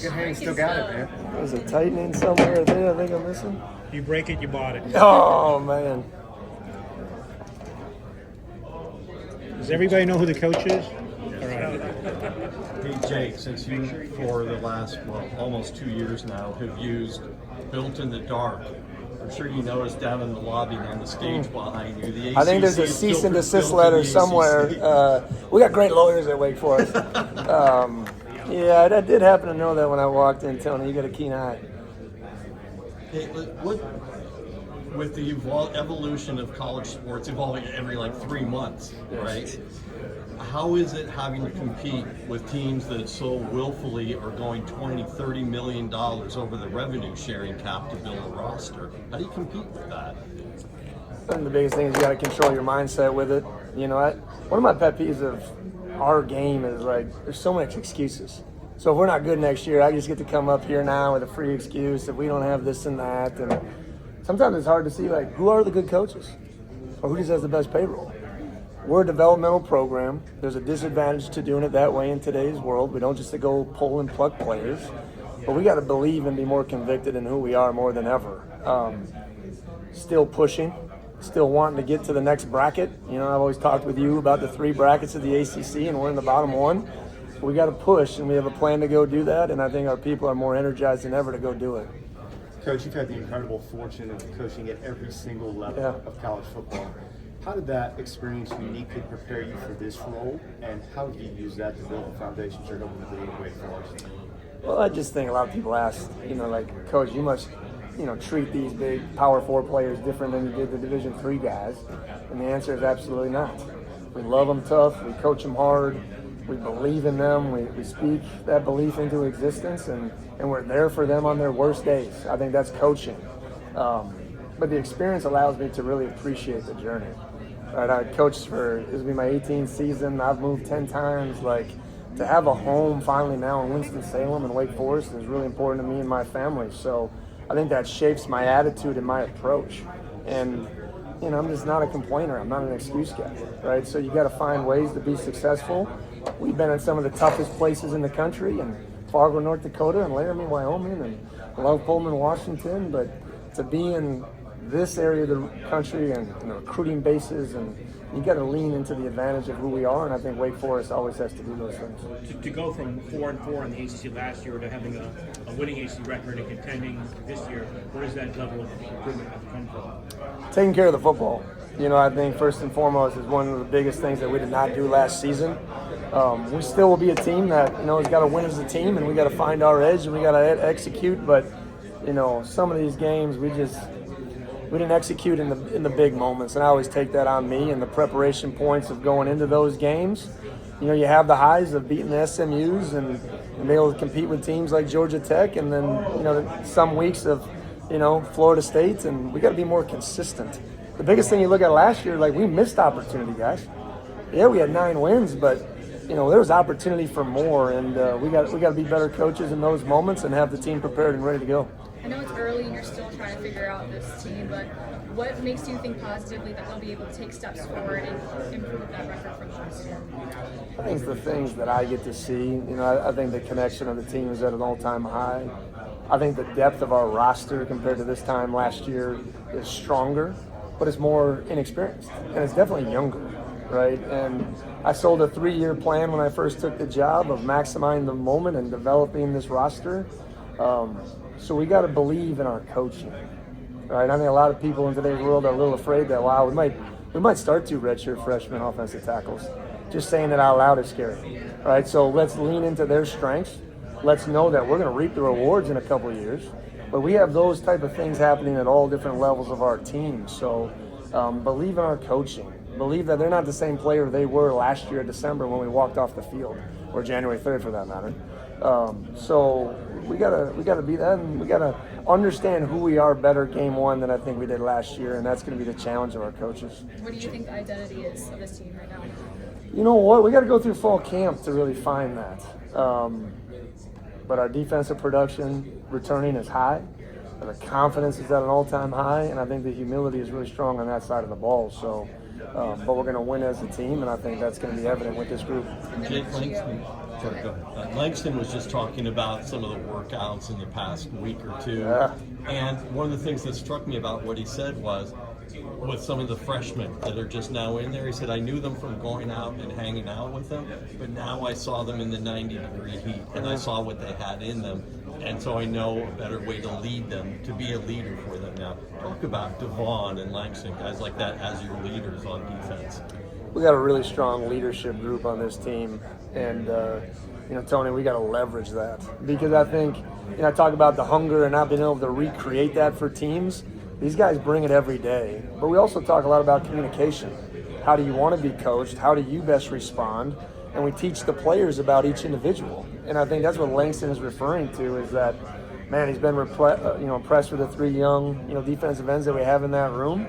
Good hand, still got it, man. There's a tightening somewhere there I think I'm missing. You break it, you bought it. Oh, man. Does everybody know who the coach is? All right. Hey, Jake, since you, for the last, almost 2 years now, have used Built in the Dark, I'm sure you noticed down in the lobby on the stage behind you, the ACC I think there's a cease and desist letter somewhere. We got great lawyers at Wake Forest. Yeah, I did happen to know that when I walked in, Tony. You got a keen eye. Hey, with the evolution of college sports evolving every 3 months, right? How is it having to compete with teams that so willfully are going $20-30 million over the revenue sharing cap to build a roster? How do you compete with that? I think the biggest thing is you got to control your mindset with it. You know, one of my pet peeves of our game is there's so much excuses. So if we're not good next year, I just get to come up here now with a free excuse if we don't have this and that. And sometimes it's hard to see who are the good coaches or who just has the best payroll. We're a developmental program. There's a disadvantage to doing it that way in today's world. We don't just go pull and pluck players, but we got to believe and be more convicted in who we are more than ever. Still pushing, still wanting to get to the next bracket. You know, I've always talked with you about the 3 brackets of the ACC, and we're in the bottom 1. We got to push, and we have a plan to go do that, and I think our people are more energized than ever to go do it. Coach, you've had the incredible fortune of coaching at every single level of college football. How did that experience uniquely prepare you for this role, and how did you use that to build the foundations you're hoping to build at Wake Forest? Well, I just think a lot of people ask, Coach, you must, treat these big Power 4 players different than you did the Division III guys, and the answer is absolutely not. We love them tough, we coach them hard, we believe in them, we speak that belief into existence, and we're there for them on their worst days. I think that's coaching. But the experience allows me to really appreciate the journey. Right, I coached this will be my 18th season. I've moved 10 times. To have a home finally now in Winston-Salem and Wake Forest is really important to me and my family. So I think that shapes my attitude and my approach. And, I'm just not a complainer. I'm not an excuse guy, right? So you got to find ways to be successful. We've been in some of the toughest places in the country, and Fargo, North Dakota, and Laramie, Wyoming, and Love Pullman, Washington. But to be in this area of the country and recruiting bases, and you got to lean into the advantage of who we are, and I think Wake Forest always has to do those things. To go from 4-4 in the ACC last year to having a winning ACC record and contending this year, where does that level of improvement have to come from? Taking care of the football. I think first and foremost is one of the biggest things that we did not do last season. We still will be a team that has got to win as a team, and we got to find our edge, and we got to execute. But some of these games we didn't execute in the big moments, and I always take that on me. And the preparation points of going into those games, you have the highs of beating the SMUs and being able to compete with teams like Georgia Tech, and then some weeks of Florida State, and we got to be more consistent. The biggest thing you look at last year, we missed opportunity, guys. Yeah, we had 9 wins, but there was opportunity for more, and we got to be better coaches in those moments and have the team prepared and ready to go. I know it's early and you're still trying to figure out this team, but what makes you think positively that they'll be able to take steps forward and improve that record from last year? I think it's the things that I get to see. I think the connection of the team is at an all-time high. I think the depth of our roster compared to this time last year is stronger, but it's more inexperienced, and it's definitely younger, right? And I sold a 3-year plan when I first took the job of maximizing the moment and developing this roster. So we got to believe in our coaching, right? I think a lot of people in today's world are a little afraid that, wow, we might start 2 redshirt freshman offensive tackles. Just saying it out loud is scary, right? So let's lean into their strengths. Let's know that we're going to reap the rewards in a couple of years. But we have those type of things happening at all different levels of our team. So believe in our coaching. Believe that they're not the same player they were last year in December when we walked off the field, or January 3rd for that matter. So we gotta be that, and we gotta understand who we are better game 1 than I think we did last year, and that's gonna be the challenge of our coaches. What do you think the identity is of this team right now? You know what? We got to go through fall camp to really find that. But our defensive production returning is high. The confidence is at an all-time high, and I think the humility is really strong on that side of the ball. So, but we're going to win as a team, and I think that's going to be evident with this group. Jake, Sorry, go ahead. Langston was just talking about some of the workouts in the past week or two. Yeah. And one of the things that struck me about what he said was, with some of the freshmen that are just now in there, he said, I knew them from going out and hanging out with them, but now I saw them in the 90-degree heat, and I saw what they had in them. And so I know a better way to lead them, to be a leader for them now. Talk about Devon and Langston, guys like that, as your leaders on defense. We got a really strong leadership group on this team, and Tony, we got to leverage that, because I think, I talk about the hunger and not being able to recreate that for teams. These guys bring it every day, but we also talk a lot about communication. How do you want to be coached? How do you best respond? And we teach the players about each individual. And I think that's what Langston is referring to, is that, man, he's been impressed with the 3 young, defensive ends that we have in that room.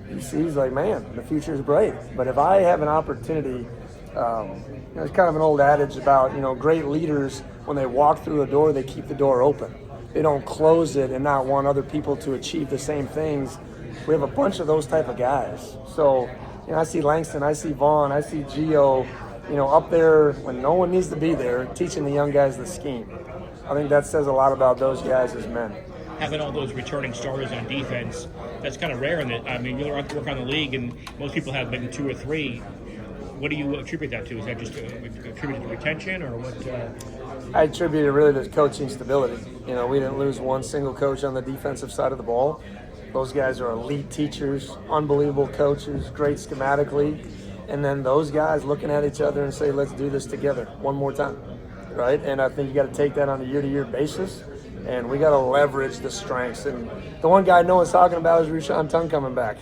He sees, like, man, the future is bright. But if I have an opportunity, there's kind of an old adage about, great leaders, when they walk through a door, they keep the door open. They don't close it and not want other people to achieve the same things. We have a bunch of those type of guys. So, I see Langston, I see Vaughn, I see Gio, up there when no one needs to be there, teaching the young guys the scheme. I think that says a lot about those guys as men. Having all those returning starters on defense, that's kind of rare in it. I mean, you work on the league, and most people have maybe 2 or 3. What do you attribute that to? Is that just attributed to retention, or what? I attribute it really to coaching stability. We didn't lose one single coach on the defensive side of the ball. Those guys are elite teachers, unbelievable coaches, great schematically. And then those guys looking at each other and say, let's do this together one more time, right? And I think you got to take that on a year-to-year basis, and we got to leverage the strengths. And the one guy no one's talking about is Rushan Tung coming back.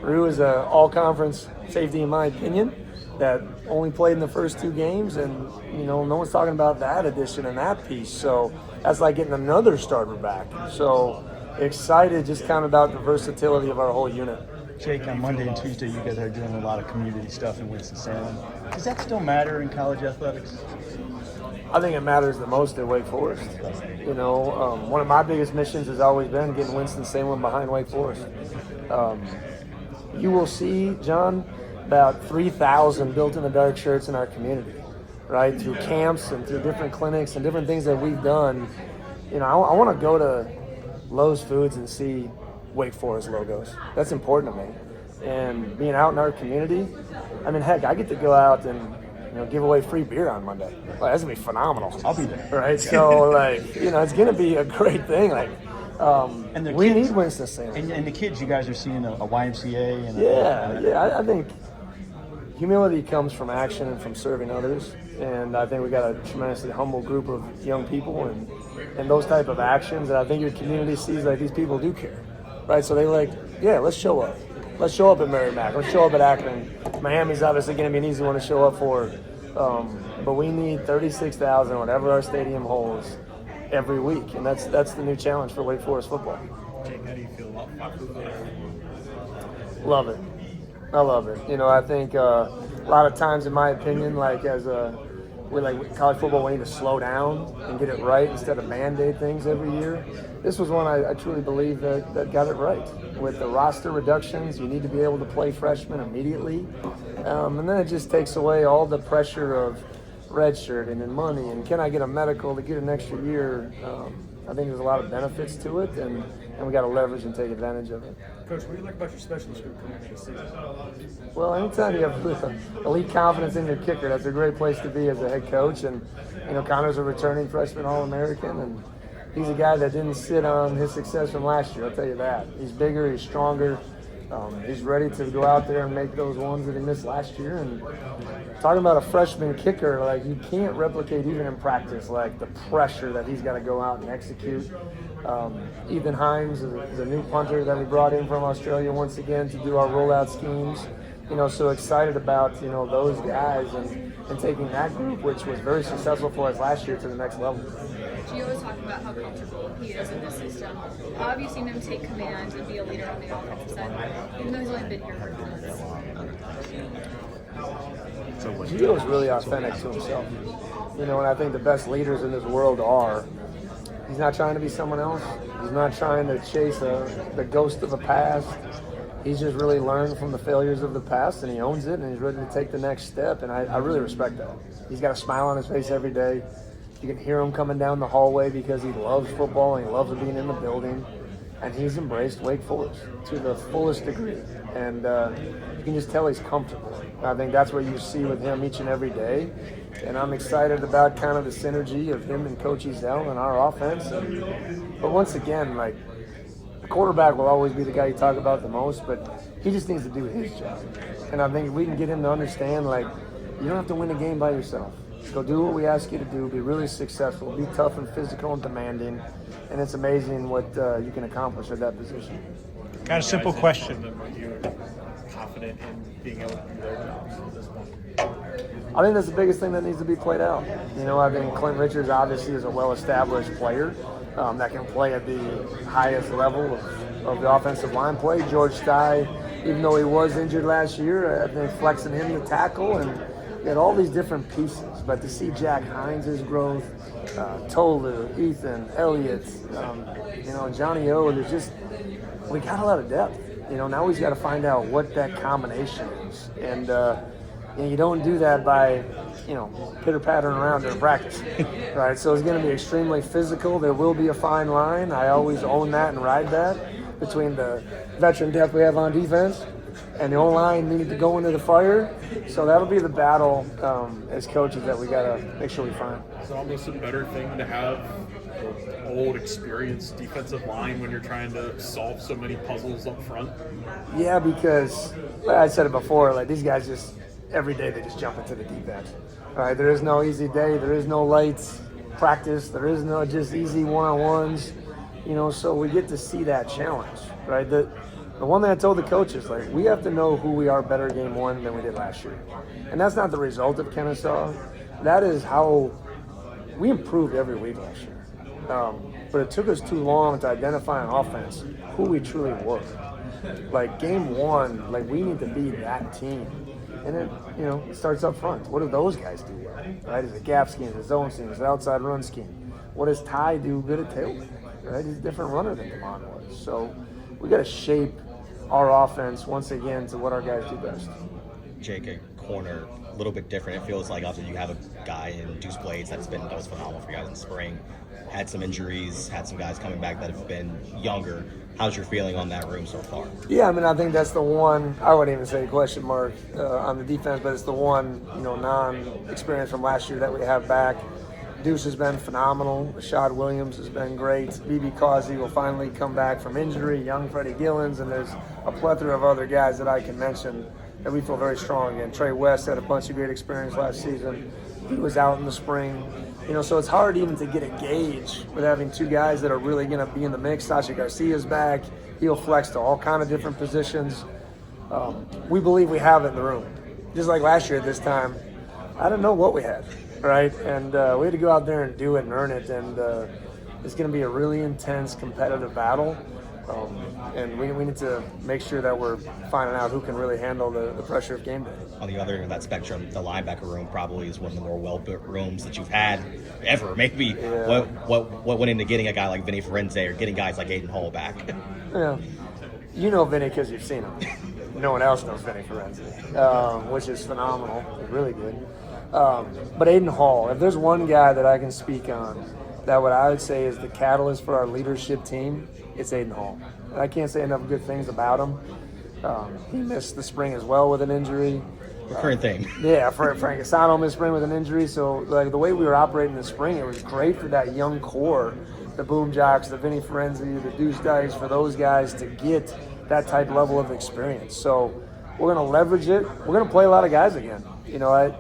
Ru is an all-conference safety, in my opinion, that only played in the first 2 games, and no one's talking about that addition and that piece. So that's like getting another starter back. So excited just kind of about the versatility of our whole unit. Jake, on Monday and Tuesday, you guys are doing a lot of community stuff in Winston-Salem. Does that still matter in college athletics? I think it matters the most at Wake Forest. One of my biggest missions has always been getting Winston-Salem behind Wake Forest. You will see, John, about 3,000 built-in-the-dark shirts in our community, right? Through camps and through different clinics and different things that we've done. I want to go to Lowe's Foods and see Wake Forest logos. That's important to me. And being out in our community, heck, I get to go out and give away free beer on Monday. That's gonna be phenomenal. I'll be there. Right? So it's gonna be a great thing. And we kids, need Winston-Salem. and the kids, you guys are seeing a YMCA and I think humility comes from action and from serving others. And I think we got a tremendously humble group of young people and those type of actions. And I think your community sees like these people do care. Right, so they're let's show up. Let's show up at Merrimack. Let's show up at Akron. Miami's obviously going to be an easy one to show up for. But we need 36,000, whatever our stadium holds, every week. And that's the new challenge for Wake Forest football. Jake, how do you feel about football? Love it. I love it. I think a lot of times, in my opinion, with college football, we need to slow down and get it right instead of Band-Aid things every year. This was one I truly believe that got it right. With the roster reductions, you need to be able to play freshmen immediately. And then it just takes away all the pressure of redshirting and money and can I get a medical to get an extra year. I think there's a lot of benefits to it, and we got to leverage and take advantage of it. Coach, what do you like about your specialist group coming into the season? Well, anytime you have elite confidence in your kicker, that's a great place to be as a head coach. And, Connor's a returning freshman All-American, and he's a guy that didn't sit on his success from last year, I'll tell you that. He's bigger, he's stronger. He's ready to go out there and make those ones that he missed last year. And talking about a freshman kicker, you can't replicate even in practice, the pressure that he's got to go out and execute. Ethan Himes is a new punter that we brought in from Australia once again to do our rollout schemes. So excited about, those guys and taking that group, which was very successful for us last year, to the next level. Gio was talking about how comfortable he is in this system. How have you seen him take command and be a leader on the offensive side, even though he's only been here for 2 months? Gio is really authentic to himself. And I think the best leaders in this world are. He's not trying to be someone else. He's not trying to chase the ghost of the past. he's just really learned from the failures of the past, and he owns it, and he's ready to take the next step, and I really respect that. He's got a smile on his face every day. You can hear him coming down the hallway because he loves football and he loves being in the building, and he's embraced Wake Forest to the fullest degree, and you can just tell he's comfortable. I think that's what you see with him each and every day, and I'm excited about kind of the synergy of him and Coach Ezell and our offense. But once again, like, the quarterback will always be the guy you talk about the most, but he just needs to do his job. And I think if we can get him to understand, like, you don't have to win a game by yourself. Go do what we ask you to do, be really successful, be tough and physical and demanding, and it's amazing what you can accomplish at that position. Got a simple question. Are you confident in being able to do their jobs at this point? I think that's the biggest thing that needs to be played out. You know, I think Clint Richards obviously is a well-established player that can play at the highest level of the offensive line play. George Stye, even though he was injured last year, I think flexing him to tackle, and you had all these different pieces. But to see Jack Hines' growth, Tolu, Ethan, Elliott, Johnny O, there's just, we got a lot of depth. You know, now we've got to find out what that combination is. And you don't do that by, pitter-pattering around during practice, right? So it's going to be extremely physical. There will be a fine line. I always own that and ride that between the veteran depth we have on defense and the O-line needed to go into the fire. So that'll be the battle as coaches that we got to make sure we find. It's almost a better thing to have old, experienced defensive line when you're trying to solve so many puzzles up front. Yeah, because like I said it before, like these guys just every day they just jump into the deep end. All right, there is no easy day, there is no light practice, there is no just easy one-on-ones. So we get to see that challenge, right? The one thing I told the coaches, like, we have to know who we are better game one than we did last year. And that's not the result of Kennesaw. That is how we improved every week last year. But it took us too long to identify on offense who we truly were. Like, game one, like, we need to be that team. And then, it starts up front. What do those guys do? Right? Is it gap scheme? Is it zone scheme? Is it outside run scheme? What does Ty do good at tailback? Right? He's a different runner than Damon was. So we got to shape our offense once again to what our guys do best. Jake, a corner, a little bit different. It feels like obviously you have a guy in Deuce Blades that was phenomenal for you guys in spring. Had some injuries, had some guys coming back that have been younger. How's your feeling on that room so far? Yeah, I think that's the one, I wouldn't even say question mark on the defense, but it's the one, non-experience from last year that we have back. Deuce has been phenomenal. Rashad Williams has been great. BB Causey will finally come back from injury. Young Freddie Gillens, and there's a plethora of other guys that I can mention that we feel very strong in. Trey West had a bunch of great experience last season. He was out in the spring. So it's hard even to get a gauge with having two guys that are really going to be in the mix. Sasha Garcia's back. He'll flex to all kind of different positions. We believe we have it in the room. Just like last year at this time, I didn't know what we had, right? And we had to go out there and do it and earn it. And it's going to be a really intense competitive battle. And we need to make sure that we're finding out who can really handle the pressure of game day. On the other end of that spectrum, the linebacker room probably is one of the more well-built rooms that you've had ever. Maybe yeah. What went into getting a guy like Vinny Firenze or getting guys like Aiden Hall back? Yeah, you know Vinny because you've seen him. No one else knows Vinny Firenze, which is phenomenal. It's really good. But Aiden Hall, if there's one guy that I can speak on that what I would say is the catalyst for our leadership team, it's Aiden Hall. I can't say enough good things about him. He missed the spring as well with an injury. Recurrent thing. Yeah, Frank Asano missed spring with an injury. So, like, the way we were operating this spring, it was great for that young core, the Boom Jocks, the Vinny Firenze, the Deuce Dice, for those guys to get that type level of experience. So we're going to leverage it. We're going to play a lot of guys again. I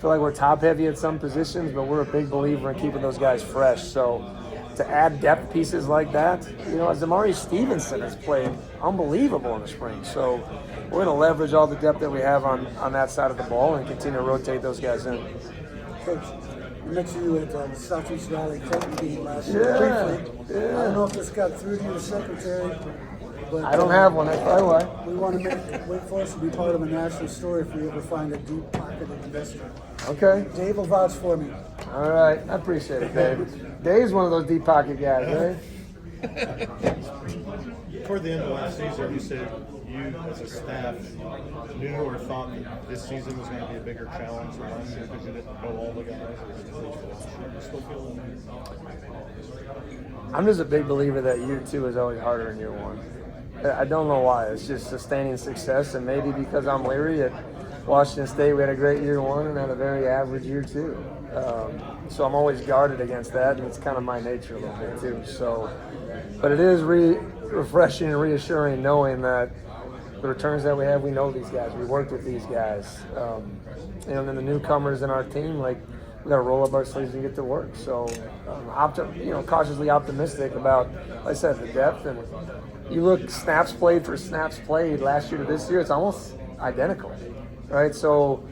feel like we're top-heavy at some positions, but we're a big believer in keeping those guys fresh. So to add depth pieces like that, Zamari Stevenson has played unbelievable in the spring. So we're going to leverage all the depth that we have on that side of the ball and continue to rotate those guys in. Coach, I met you at the Southeast Valley Clinton game last year. Yeah. I don't know if this got through to your secretary, but I don't have one. That's probably why. we want to make Wake Forest to be part of a national story if we ever find a deep-pocketed investor. Okay. Dave will vouch for me. All right. I appreciate it, Dave. Dave's one of those deep pocket guys, right? Toward the end of last season, you said you you as a staff knew or thought that this season was going to be a bigger challenge than last year because you didn't know all the guys? Or you still feel I'm just a big believer that year 2 is always harder than year 1. I don't know why. It's just sustaining success, and maybe because I'm leery. At Washington State, we had a great year 1 and had a very average year 2. So I'm always guarded against that, and it's kind of my nature a little bit too. So, but it is refreshing and reassuring knowing that the returns that we have, we know these guys, we worked with these guys, and then the newcomers in our team, like, we got to roll up our sleeves and get to work. So, cautiously optimistic about, like I said, the depth. And you look snaps played for snaps played last year to this year, it's almost identical, right? So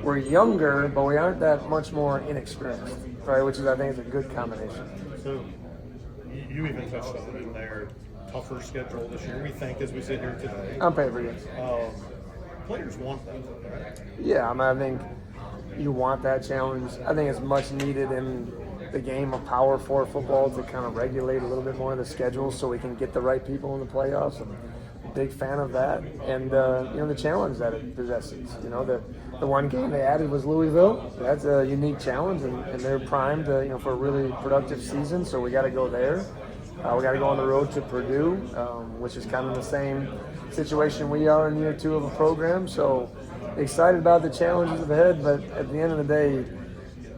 we're younger, but we aren't that much more inexperienced, right? Which is, I think, is a good combination. So you even touched on it in there. Tougher schedule this year, we think, as we sit here today. On paper, yes. Players want that, right? Yeah, I think you want that challenge. I think it's much needed in the game of Power 4 football to kind of regulate a little bit more of the schedule so we can get the right people in the playoffs. I'm a big fan of that. And, the challenge that it possesses. The one game they added was Louisville. That's a unique challenge, and they're primed for a really productive season, so we got to go there. We got to go on the road to Purdue, which is kind of the same situation we are in year 2 of a program. So excited about the challenges ahead, but at the end of the day,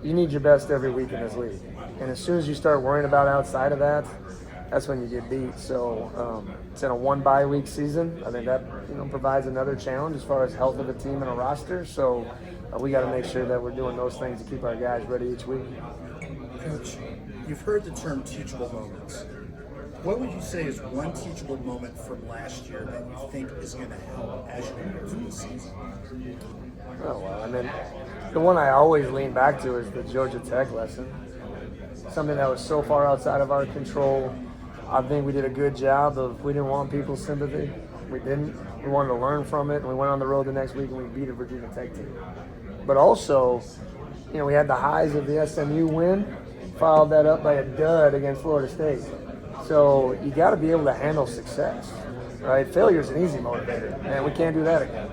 you need your best every week in this league. And as soon as you start worrying about outside of that, that's when you get beat. So it's in a 1 bye week season. I think that provides another challenge as far as health of the team and a roster. So we got to make sure that we're doing those things to keep our guys ready each week. Coach, you've heard the term teachable moments. What would you say is one teachable moment from last year that you think is going to help as you go through the season? Oh, well, the one I always lean back to is the Georgia Tech lesson. Something that was so far outside of our control. I think we did a good job we didn't want people's sympathy. We didn't. We wanted to learn from it, and we went on the road the next week and we beat a Virginia Tech team. But also, we had the highs of the SMU win, followed that up by a dud against Florida State. So you got to be able to handle success, right? Failure is an easy motivator, and we can't do that again.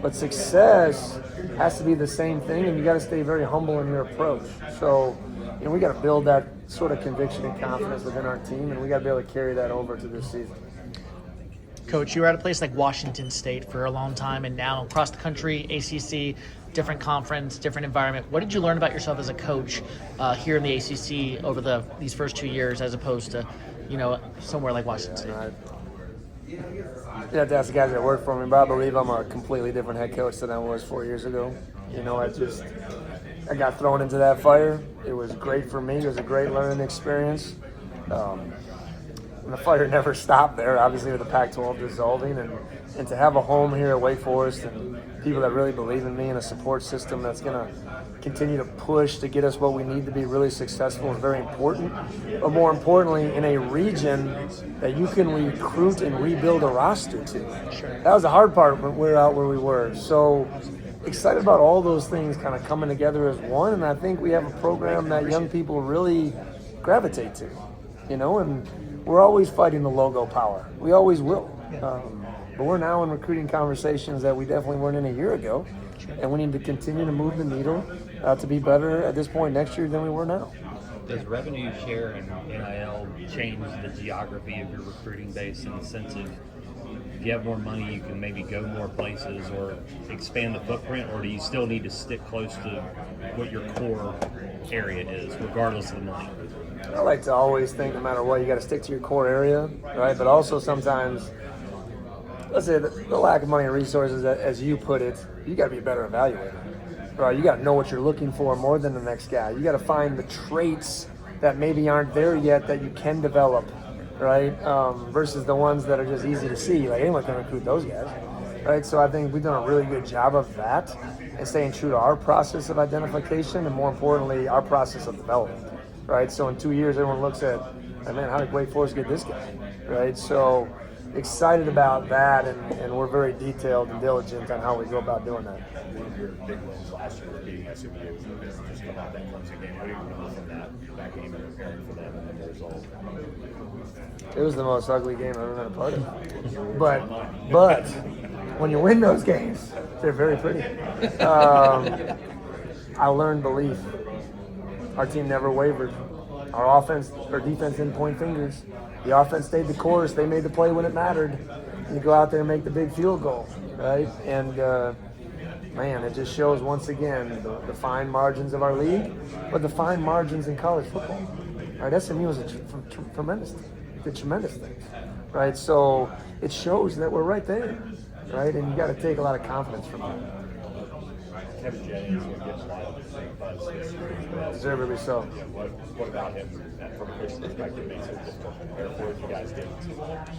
But success has to be the same thing, and you got to stay very humble in your approach. So, we got to build that sort of conviction and confidence within our team, and we got to be able to carry that over to this season. Coach, you were at a place like Washington State for a long time, and now across the country, ACC, different conference, different environment. What did you learn about yourself as a coach here in the ACC over these first 2 years, as opposed to, somewhere like Washington State? You have to ask the guys that work for me, but I believe I'm a completely different head coach than I was 4 years ago. I got thrown into that fire. It was great for me. It was a great learning experience. And the fire never stopped there, obviously, with the Pac-12 dissolving. And to have a home here at Wake Forest and people that really believe in me and a support system that's going to continue to push to get us what we need to be really successful is very important. But more importantly, in a region that you can recruit and rebuild a roster to. Sure. That was the hard part when we were out where we were. So excited about all those things kind of coming together as one. And I think we have a program that young people really gravitate to, and we're always fighting the logo power. We always will. But we're now in recruiting conversations that we definitely weren't in a year ago. And we need to continue to move the needle to be better at this point next year than we were now. Does revenue share and NIL change the geography of your recruiting base in the sense of if you have more money, you can maybe go more places or expand the footprint, or do you still need to stick close to what your core area is, regardless of the money? I like to always think no matter what, you got to stick to your core area, right? But also sometimes, let's say the lack of money and resources, as you put it, you got to be a better evaluator, right? You got to know what you're looking for more than the next guy. You got to find the traits that maybe aren't there yet that you can develop, right? Versus the ones that are just easy to see. Like anyone can recruit those guys, right? So I think we've done a really good job of that and staying true to our process of identification and, more importantly, our process of development, right? So in 2 years, everyone looks at, man, how did Wake Forest get this guy, right? So excited about that, and we're very detailed and diligent on how we go about doing that. One of your big wins last year was beating SMU. Just about that Clemson game. What do you remember from that game and for them and then the result? It was the most ugly game I've ever been a part of. But when you win those games, they're very pretty. I learned belief. Our team never wavered. Our offense or defense didn't point fingers. The offense stayed the course. They made the play when it mattered. You go out there and make the big field goal, right? And man, it just shows once again the fine margins of our league, but the fine margins in college football. Right? SMU was a tremendous thing. Did tremendous things, right? So it shows that we're right there, right? And you got to take a lot of confidence from that. Kevin Jennings will get a lot of buzz this year as well. Deservedly so. Yeah, what about him from a coaching perspective makes it difficult to prepare for it? You guys did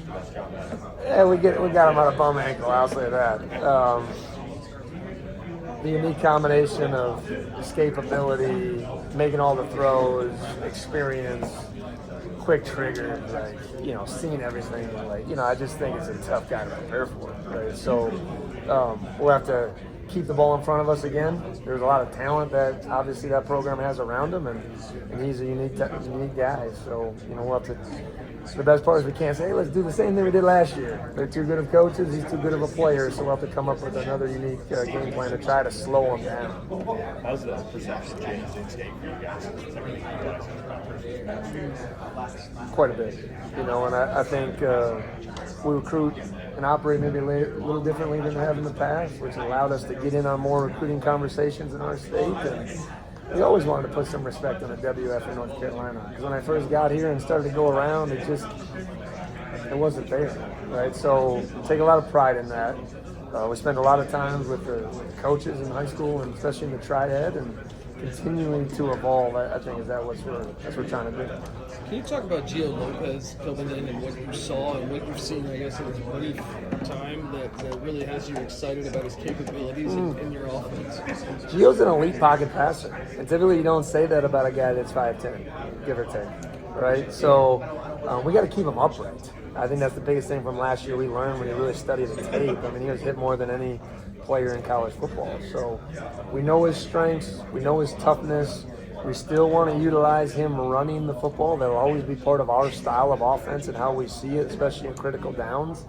best job at it. Yeah, we got him on a bum ankle, I'll say that. The unique combination of escapability, making all the throws, experience, quick trigger, like, seeing everything, I just think it's a tough guy to prepare for, right? So we'll have to keep the ball in front of us again. There's a lot of talent that obviously that program has around him, and he's a unique guy. So, we'll have to, the best part is we can't say, hey, let's do the same thing we did last year. They're too good of coaches, he's too good of a player, so we'll have to come up with another unique game plan to try to slow him down. How's the perception changed in state for you guys? Everything you guys have Quite a bit, and I think we recruit and operate maybe a little differently than they have in the past, which allowed us to get in on more recruiting conversations in our state. And we always wanted to put some respect on the WFU North Carolina, because when I first got here and started to go around, it wasn't there, right? So take a lot of pride in that. We spend a lot of time with the coaches in high school, and especially in the tri-ed, and continuing to evolve. I think is that what we're trying to do. Can you talk about Gio Lopez coming in and what you saw and what you've seen, I guess, in his brief time that really has you excited about his capabilities in your offense? Gio's an elite pocket passer, and typically you don't say that about a guy that's 5'10", give or take, right? So we got to keep him upright. I think that's the biggest thing from last year we learned when he really studied the tape. I mean, he was hit more than any player in college football. So we know his strengths, we know his toughness. We still want to utilize him running the football. That'll always be part of our style of offense and how we see it, especially in critical downs.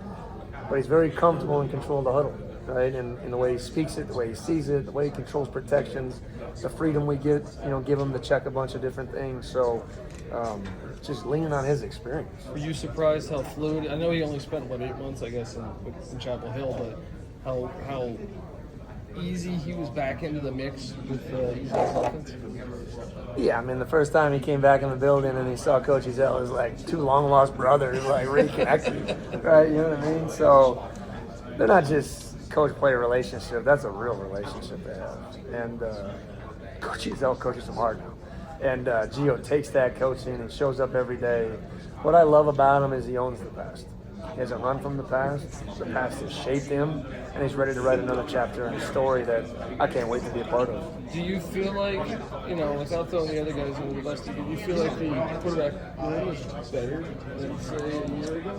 But he's very comfortable in control of the huddle, right? And the way he speaks it, the way he sees it, the way he controls protections, the freedom we get, give him to check a bunch of different things. So just leaning on his experience. Were you surprised how fluid? I know he only spent 8 months, I guess, in Chapel Hill, but how easy he was back into the mix with his offense? Yeah, I mean, the first time he came back in the building and he saw Coach Ezell, it was like two long-lost brothers, reconnected, right? You know what I mean? So they're not just coach-player relationship. That's a real relationship they have. And Coach Ezell coaches them hard now. And Gio takes that coaching and shows up every day. What I love about him is he owns the past. He hasn't run from the past. The past has shaped him, and he's ready to write another chapter in a story that I can't wait to be a part of. Do you feel like, without throwing the other guys under the bus, do you feel like the quarterback room is better than, say, a year ago?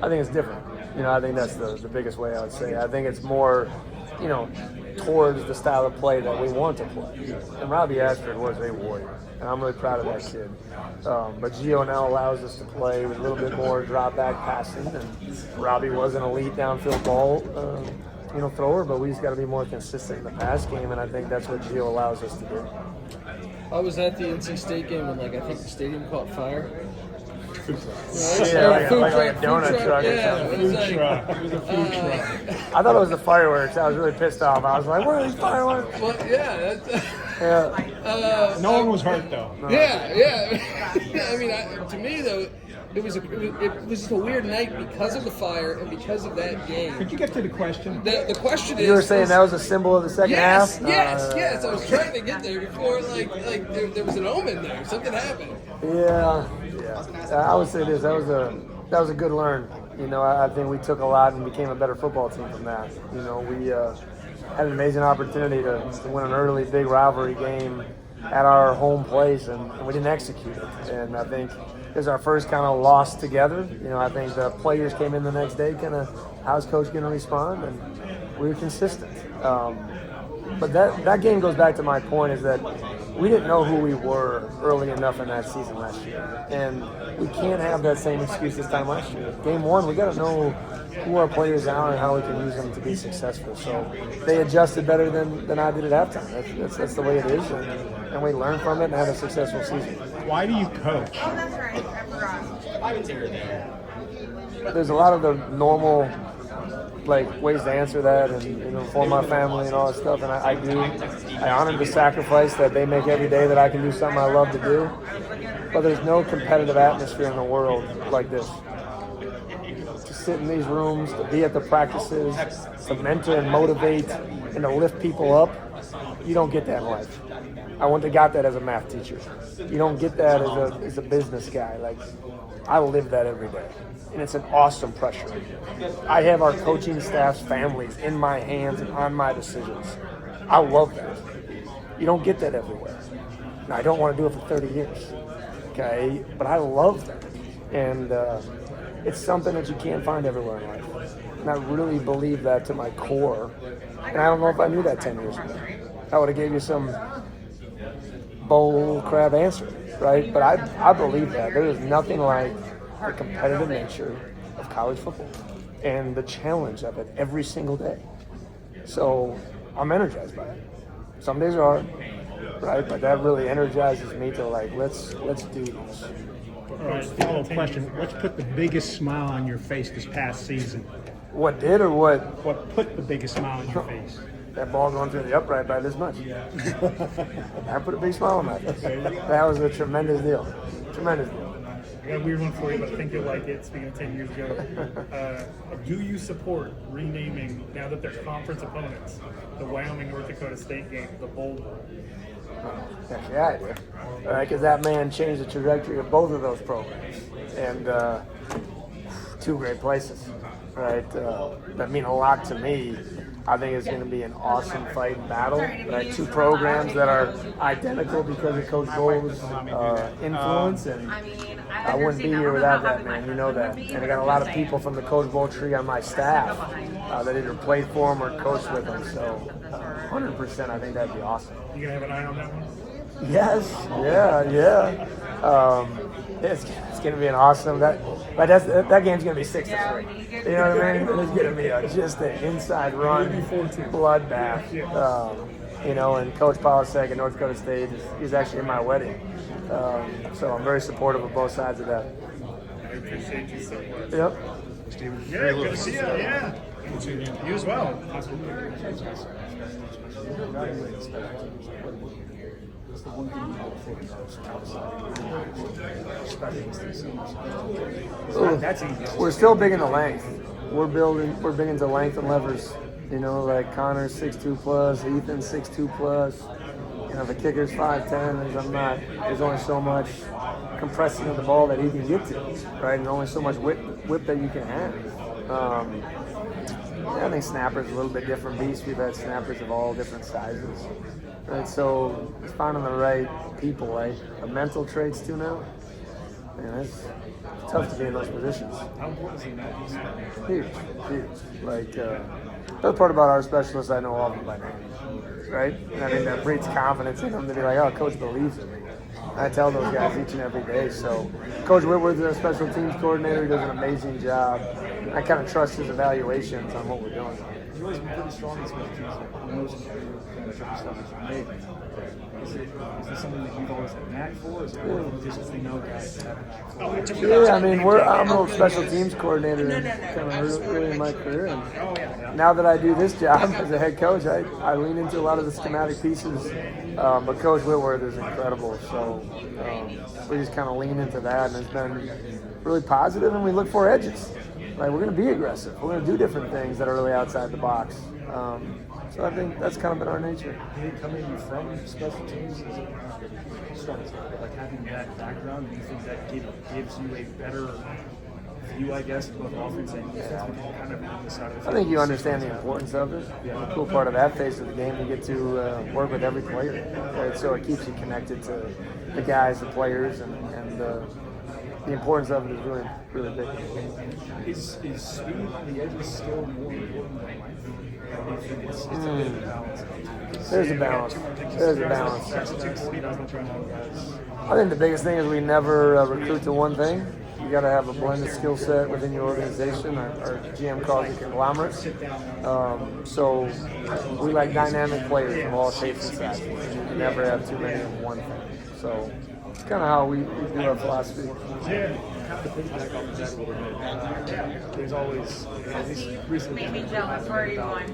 I think it's different. I think that's the biggest way I would say. I think it's more, towards the style of play that we want to play. And Robbie Ashford was a warrior, and I'm really proud of that kid. But Gio now allows us to play with a little bit more drop-back passing, and Robbie was an elite downfield ball thrower, but we just got to be more consistent in the pass game, and I think that's what Gio allows us to do. I was at the NC State game when, I think the stadium caught fire. Yeah, like a donut truck or something. It was a food truck. I thought it was the fireworks. I was really pissed off. I was like, where are these fireworks? Well, yeah. No one was hurt, though. Yeah. I mean, to me, though, it was just a weird night because of the fire and because of that game. Could you get to the question? The question is... You were saying that was a symbol of the second half? Yes. I was trying to get there before, there was an omen there. Something happened. Yeah. I would say this. That was a good learn. I think we took a lot and became a better football team from that. We had an amazing opportunity to win an early big rivalry game at our home place, and we didn't execute it. And I think is our first kind of loss together. You know, I think the players came in the next day, kind of, how's coach going to respond? And we were consistent. But that game goes back to my point is that we didn't know who we were early enough in that season last year. And we can't have that same excuse this time last year. Game one, we got to know who our players are and how we can use them to be successful. So they adjusted better than I did at halftime. That's the way it is. And we learned from it and had a successful season. Why do you coach? Oh, that's right. I forgot. There's a lot of the normal ways to answer that, and for my family and all that stuff, and I do. I honor the sacrifice that they make every day that I can do something I love to do. But there's no competitive atmosphere in the world like this. To sit in these rooms, to be at the practices, to mentor and motivate, and to lift people up, you don't get that in life. I wouldn't have got that as a math teacher. You don't get that as a business guy. I live that every day. And it's an awesome pressure. I have our coaching staff's families in my hands and on my decisions. I love that. You don't get that everywhere. Now, I don't want to do it for 30 years, okay? But I love that. And it's something that you can't find everywhere in life. And I really believe that to my core. And I don't know if I knew that 10 years ago. I would have gave you some bowl crab answer, right? But I believe that. There is nothing like the competitive nature of college football and the challenge of it every single day. So I'm energized by it. Some days are hard, right? But that really energizes me to let's do this. All right, follow-up question. What's put the biggest smile on your face this past season? What did or what? What put the biggest smile on your face? That ball going through the upright by this much. I put a big smile on my face. That was a tremendous deal. Tremendous deal. I got a weird one for you, but I think you'll like it. Speaking of 10 years ago, do you support renaming, now that they're conference opponents, the Wyoming-North Dakota State game, the Bohl? Yeah, I do. All right, because that man changed the trajectory of both of those programs. And two great places, right? That mean a lot to me. I think it's going to be an awesome fight and battle. Right? Two programs that are identical because of Coach Bohl's influence, and I wouldn't be here without that, man. You know that. And I got a lot of people from the Coach Bohl tree on my staff that either played for him or coached with him. So 100%, I think that'd be awesome. You going to have an eye on that one? Yes. Yeah. It's going to be an awesome. That game's going to be 6-3. You know what I mean? It's going to be just an inside run, bloodbath. And Coach Polasek at North Dakota State is actually in my wedding. So I'm very supportive of both sides of that. I appreciate you so much. Yep. Steven, yeah, good to see you. Yeah. You as well. We're still big into length. We're big into length and levers. Like Connor's 6'2 plus, Ethan's 6'2 plus. The kicker's 5'10", there's only so much compressing of the ball that he can get to, right? And only so much whip that you can have. I think snapper's a little bit different beast. We've had snappers of all different sizes, right? So it's finding the right people, right? The mental traits too now. Man, it's tough to be in those positions. How important is he now? Huge. The other part about our specialists, I know all of them by name, right? And I think that breeds confidence in them to be like, oh, coach believes in me. I tell those guys each and every day. So Coach Whitworth's our special teams coordinator. He does an amazing job. I kind of trust his evaluations on what we're doing. You've always been pretty strong in special teams. Who knows the stuff that you made. Is this something that you've always had a knack for? Or is it just know guys have a knack for? Yeah, I mean, I'm a special teams coordinator kind of really in my career. And now that I do this job as a head coach, I lean into a lot of the schematic pieces. But Coach Whitworth is incredible. So we just kind of lean into that, and it's been really positive, and we look for edges. We're going to be aggressive. We're going to do different things that are really outside the box. So I think that's kind of been our nature. Did it come in from special teams? Like having that background, do you think that gives you a better view, I guess, both offense and defense? Kind of on the side of the I think you understand the importance of it. The cool part of that phase of the game, you get to work with every player. Right? So it keeps you connected to the guys, the players, and the importance of it is really, really big. Is speed on the edges still more important than length? Or do you think it's a bit of a balance? There's a balance. There's a balance. That's a 240 doesn't try on guys. I think the biggest thing is we never recruit to one thing. You got to have a blended skill set within your organization. Our GM calls it conglomerates. So we like dynamic players from all shapes and sizes. You never have too many of one thing. So it's kind of how we do our philosophy. Yeah, kind of to piggyback off of that a little bit. There's always, at least recently, Make me jealous. Where are you going?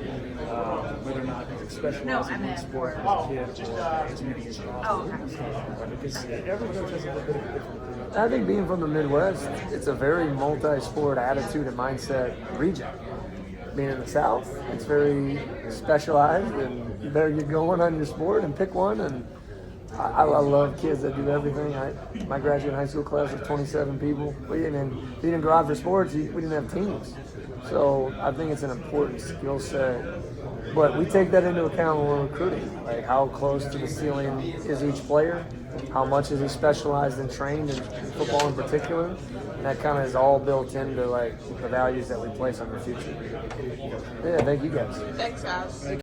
whether or not specializing in one sport as a kid or as maybe as because every coach has a little bit of a different opinion. I think being from the Midwest, it's a very multi-sport attitude and mindset region. Being in the South, it's very specialized, and you better get going on your sport and pick one. And I love kids that do everything. My graduate high school class was 27 people. We didn't go out for sports. We didn't have teams. So I think it's an important skill set. But we take that into account when we're recruiting. Like, how close to the ceiling is each player? How much is he specialized and trained in football in particular? And that kind of is all built into like the values that we place on the future. Yeah, thank you guys. Thanks, guys.